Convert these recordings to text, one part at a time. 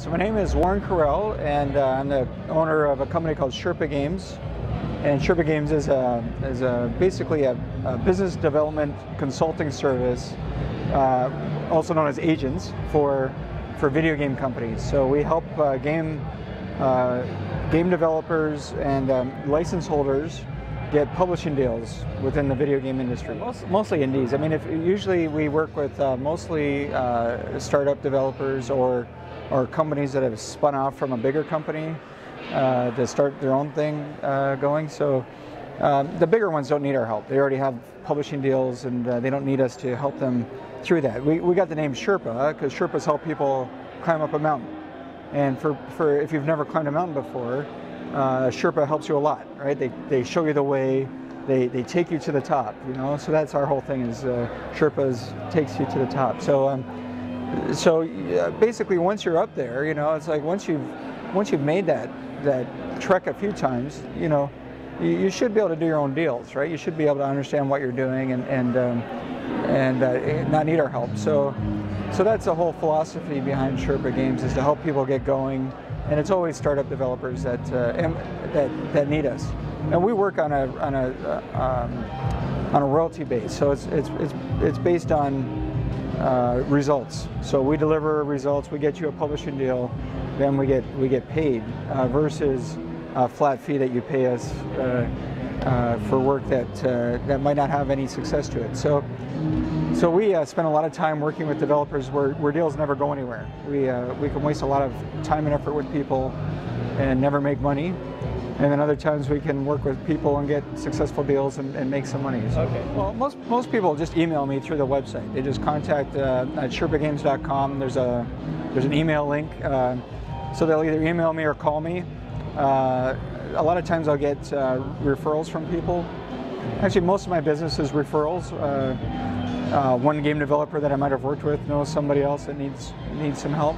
So my name is WarrenCurrell, and I'm the owner of a company called Sherpa Games. And Sherpa Games is basically a business development consulting service, also known as agents for video game companies. So we help game developers and license holders get publishing deals within the video game industry. Mostly indies. I mean, usually we work with mostly startup developers or companies that have spun off from a bigger company to start their own thing going. So the bigger ones don't need our help. They already have publishing deals, and they don't need us to help them through that. We got the name Sherpa because Sherpas help people climb up a mountain. And for if you've never climbed a mountain before, Sherpa helps you a lot, right? They show you the way, they take you to the top, you know. So that's our whole thing, is Sherpas takes you to the top. So basically, once you're up there, you know, it's like once you've made that trek a few times, you know, you should be able to do your own deals, right? You should be able to understand what you're doing and not need our help. So that's the whole philosophy behind Sherpa Games, is to help people get going, and it's always startup developers that need us. And we work on a royalty base, so it's based on results. So we deliver results, we get you a publishing deal, then we get paid versus a flat fee that you pay us for work that might not have any success to it. So we spend a lot of time working with developers where deals never go anywhere. We can waste a lot of time and effort with people and never make money. And then other times we can work with people and get successful deals and make some money. So, okay. Well, most people just email me through the website. They just contact at sherpagames.com. There's an email link, so they'll either email me or call me. A lot of times I'll get referrals from people. Actually, most of my business is referrals. One game developer that I might have worked with knows somebody else that needs some help,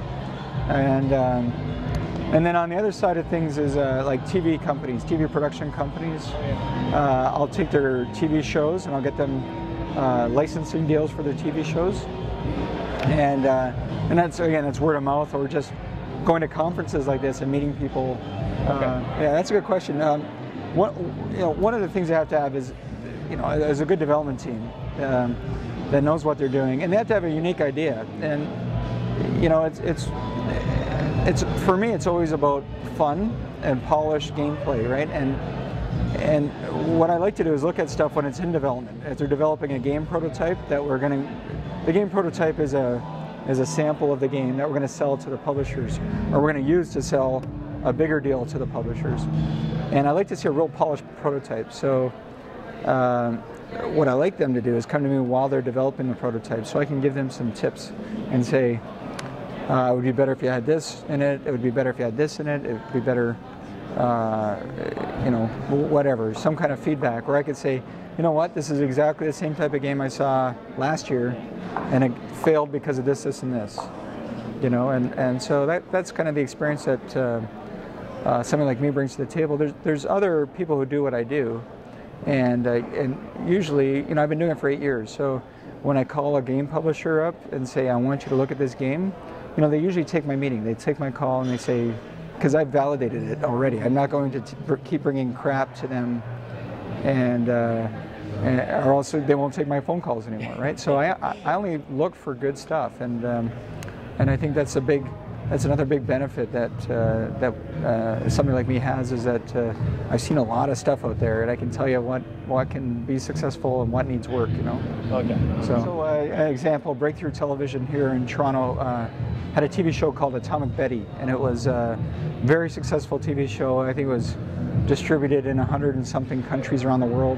and then on the other side of things is like TV companies, TV production companies. I'll take their TV shows and I'll get them licensing deals for their TV shows, and that's, again, it's word of mouth or just going to conferences like this and meeting people. Okay. Yeah, that's a good question. One of the things they have to have is, you know, is a good development team that knows what they're doing, and they have to have a unique idea. And you know, it's for me, it's always about fun and polished gameplay, right? And what I like to do is look at stuff when it's in development. If they're developing a game prototype the game prototype is a sample of the game that we're going to sell to the publishers, or we're going to use to sell a bigger deal to the publishers. And I like to see a real polished prototype. So what I like them to do is come to me while they're developing the prototype, so I can give them some tips and say, it would be better if you had this in it, it would be better if you had this in it, it would be better, you know, whatever, some kind of feedback. Or I could say, you know what, this is exactly the same type of game I saw last year, and it failed because of this, this, and this. You know, and so that's kind of the experience that somebody like me brings to the table. There's other people who do what I do, and usually, you know, I've been doing it for 8 years. So when I call a game publisher up and say, I want you to look at this game, you know, they usually take my meeting. They take my call and they say, because I've validated it already, I'm not going to keep bringing crap to them, or else they won't take my phone calls anymore, right? So I only look for good stuff, and I think that's another big benefit that somebody like me has, is that I've seen a lot of stuff out there, and I can tell you what can be successful and what needs work, you know. Okay. So an example, Breakthrough Television here in Toronto had a TV show called Atomic Betty, and it was a very successful TV show. I think it was distributed in 100 and something countries around the world.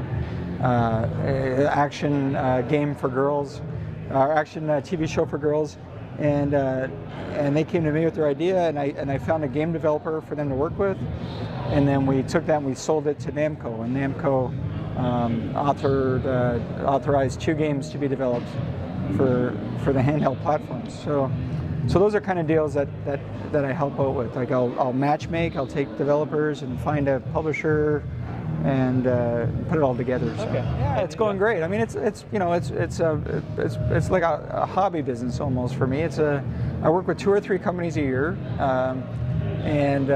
Action game for girls, or action TV show for girls. And they came to me with their idea, and I found a game developer for them to work with, and then we took that and we sold it to Namco, and Namco authorized 2 games to be developed for the handheld platforms. So those are kind of deals that I help out with. Like I'll match make, I'll take developers and find a publisher and put it all together. So. Okay. Yeah, it's going great. I mean, it's like a hobby business almost for me. I work with 2 or 3 companies a year, and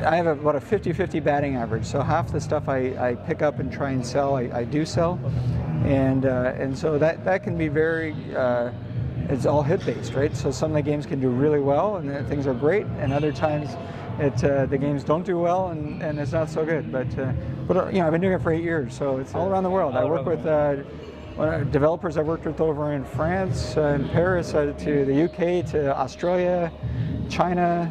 I have about a 50-50 batting average. So half the stuff I pick up and try and sell, I do sell, and so that can be very. It's all hit based, right? So some of the games can do really well and things are great, and other times the games don't do well and it's not so good. But I've been doing it for 8 years, so it's all around the world. I work with developers I've worked with over in France, in Paris, to the UK, to Australia, China.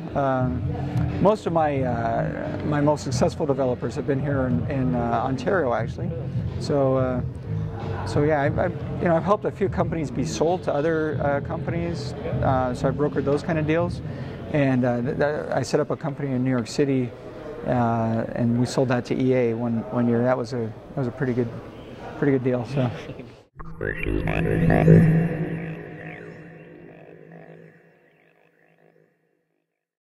Most of my most successful developers have been here in Ontario, actually. So yeah, I've helped a few companies be sold to other companies. So I brokered those kind of deals, and I set up a company in New York City, and we sold that to EA one year. That was a pretty good deal. So.